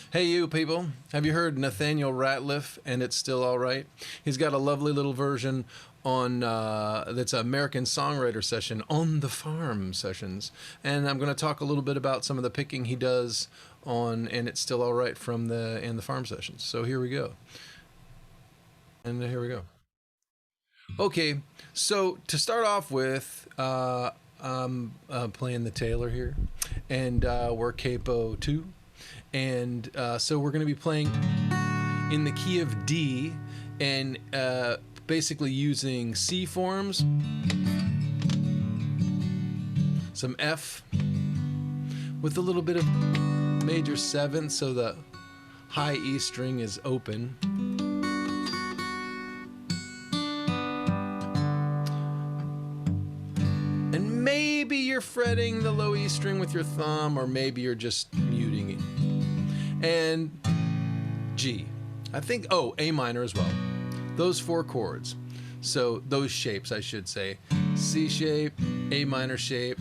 Hey, you people. Have you heard Nathaniel Rateliff and It's Still Alright? He's got a lovely little version on that's an American songwriter session on the farm sessions. And I'm going to talk a little bit about some of the picking he does on And It's Still Alright from the farm sessions. So here we go. And here we go. Okay, so to start off with, I'm playing the Taylor here, and we're capo 2. And so we're going to be playing in the key of D and basically using C forms, some F with a little bit of major 7, so the high E string is open. And maybe you're fretting the low E string with your thumb, or maybe you're just muting it. And G. I think, oh, A minor as well. Those 4 chords. So those shapes, I should say. C shape, A minor shape,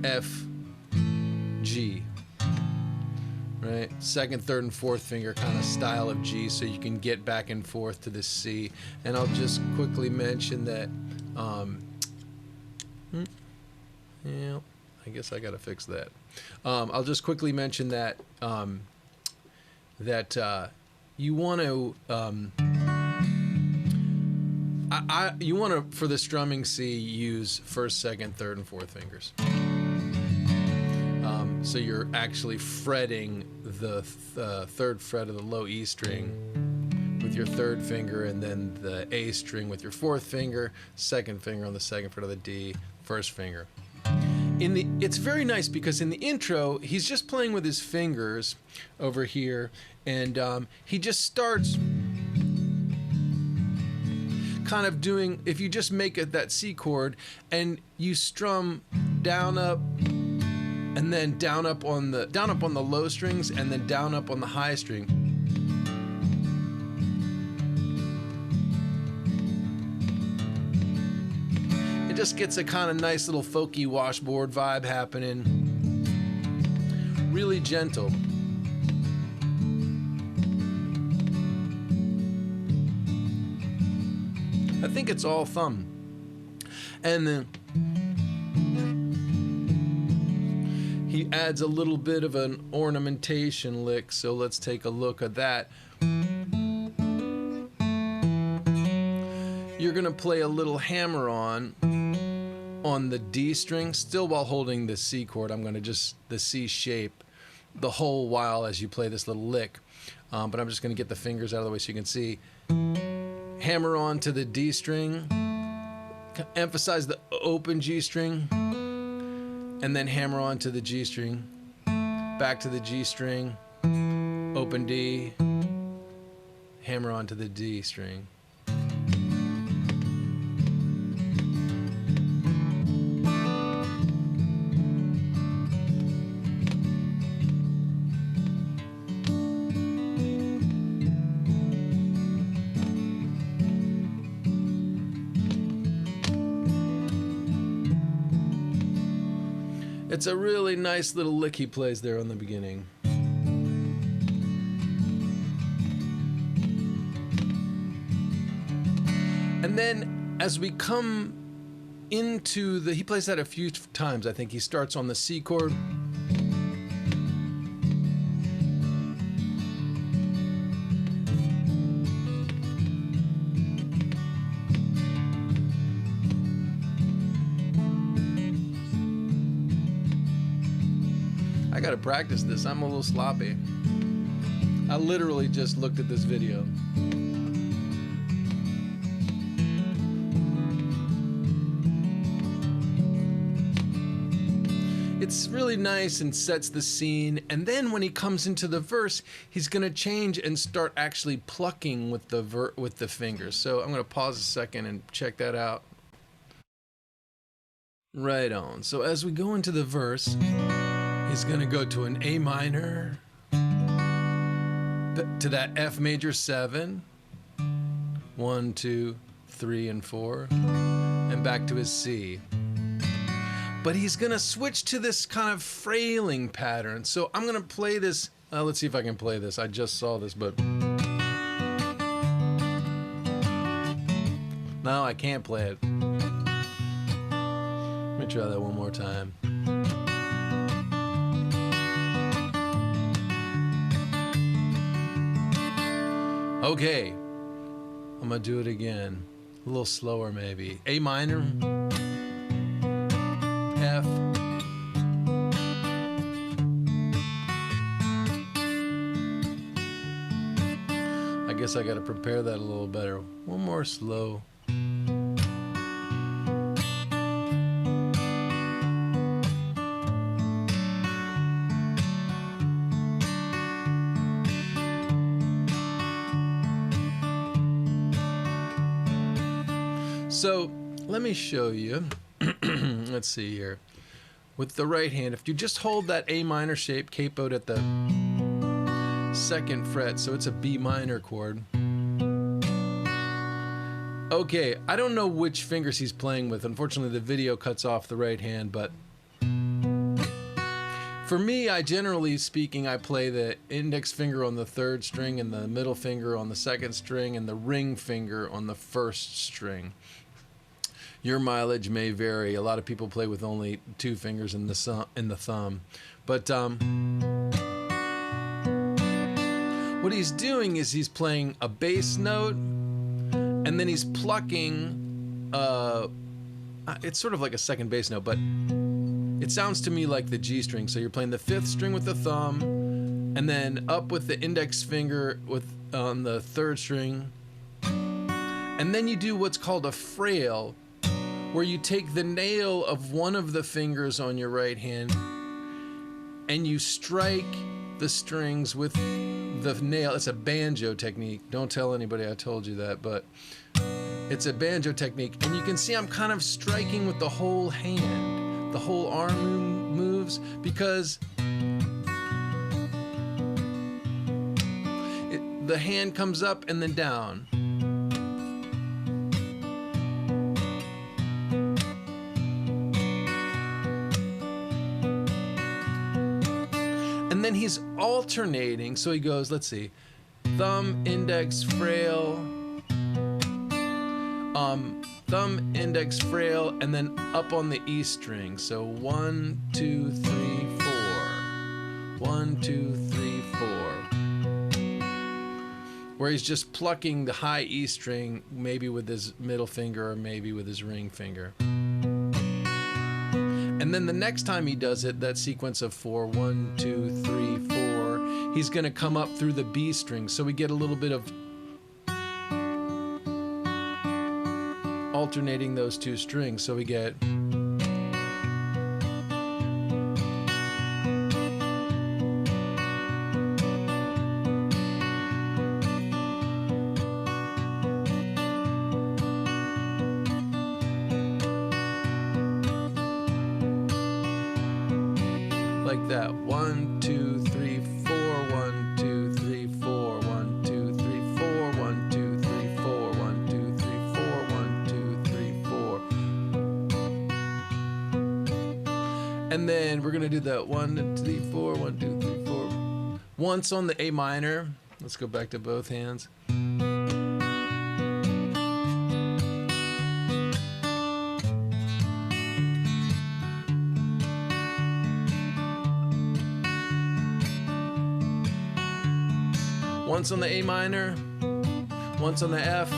F, G. Right? Second, third, and fourth finger kind of style of G, so you can get back and forth to the C. And I'll just quickly mention that, yeah, I guess I gotta fix that. I'll just quickly mention that you want to you want to, for the strumming C, use first, second, third, and fourth fingers. So you're actually fretting the third fret of the low E string with your third finger, and then the A string with your fourth finger, second finger on the second fret of the D, first finger. It's very nice because in the intro, he's just playing with his fingers over here, and he just starts kind of doing, if you just make it that C chord and you strum down up and then down up on the low strings and then down up on the high string. It just gets a kind of nice little folky washboard vibe happening. Really gentle. I think it's all thumb. And then he adds a little bit of an ornamentation lick, so let's take a look at that. You're gonna play a little hammer-on the D string, still while holding the C chord. I'm gonna just, the C shape, the whole while as you play this little lick. But I'm just gonna get the fingers out of the way so you can see. Hammer on to the D string, emphasize the open G string, and then hammer on to the G string, back to the G string, open D, hammer on to the D string. It's a really nice little lick he plays there on the beginning. And then as we come into he plays that a few times. I think he starts on the C chord. I gotta practice this. I'm a little sloppy. I literally just looked at this video. It's really nice and sets the scene, and then when he comes into the verse, he's gonna change and start actually plucking with the fingers. So I'm gonna pause a second and check that out. Right on. So as we go into the verse, he's gonna go to an A minor, to that F major 7, 1, 2, 3, and 4, and back to his C. But he's gonna switch to this kind of frailing pattern. So I'm gonna play this Let's see if I can play this. I just saw this, but no, I can't play it. Let me try that one more time. Okay, I'm gonna do it again. A little slower maybe. A minor, F, I guess I gotta prepare that a little better. One more slow. So let me show you. Let's see here. With the right hand, if you just hold that A minor shape capoed at the 2nd fret, so it's a B minor chord. Okay, I don't know which fingers he's playing with. Unfortunately, the video cuts off the right hand, but for me, I generally speaking, I play the index finger on the 3rd string and the middle finger on the 2nd string and the ring finger on the 1st string. Your mileage may vary. A lot of people play with only 2 fingers in the thumb. But what he's doing is he's playing a bass note, and then he's plucking, it's sort of like a 2nd bass note, but it sounds to me like the G string. So you're playing the 5th string with the thumb, and then up with the index finger on the 3rd string. And then you do what's called a frail, where you take the nail of one of the fingers on your right hand and you strike the strings with the nail. It's a banjo technique. Don't tell anybody I told you that, but it's a banjo technique. And you can see I'm kind of striking with the whole hand. The whole arm moves because the hand comes up and then down. And then he's alternating, so he goes, let's see, thumb, index, frail, thumb, index, frail, and then up on the E string. So 1, 2, 3, 4. 1, 2, 3, 4. Where he's just plucking the high E string, maybe with his middle finger or maybe with his ring finger. And then the next time he does it, that sequence of 4, 1, 2, 3, 4, he's going to come up through the B string. So we get a little bit of alternating those 2 strings. So we get like that. 1, 2, 3, 4, 1, 2, 3, 4, 1, 2, 3, 4, 1, 2, 3, 4, 1, 2, 3, 4, 1, 2, 3, 4. And then we're gonna do that 1, 2, 3, 4, 1, 2, 3, 4. Once on the A minor. Let's go back to both hands. Once on the A minor, once on the F,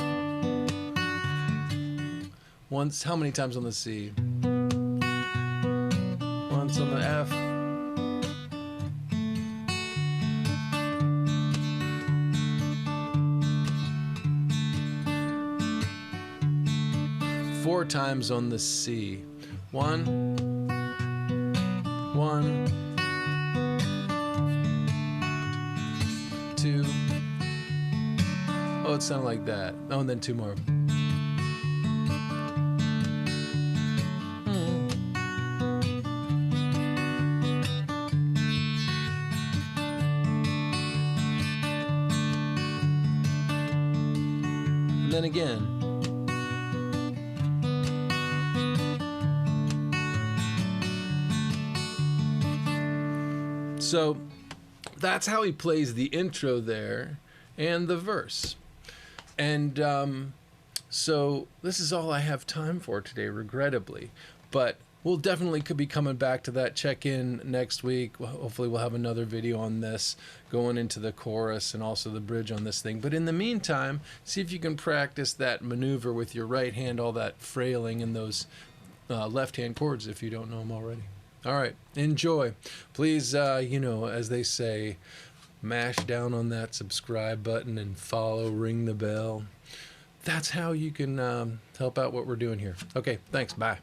once, how many times on the C? Once on the F, four times on the C. 1, 1, 2. Oh, it sounded like that. Oh, and then 2 more. And then again. So that's how he plays the intro there and the verse. And so this is all I have time for today, regrettably. But we'll definitely could be coming back to that. Check in next week. Hopefully we'll have another video on this, going into the chorus and also the bridge on this thing. But in the meantime, see if you can practice that maneuver with your right hand, all that frailing in those left-hand chords if you don't know them already. All right, enjoy. Please, as they say, mash down on that subscribe button and follow, ring the bell. That's how you can help out what we're doing here. Okay, thanks. Bye.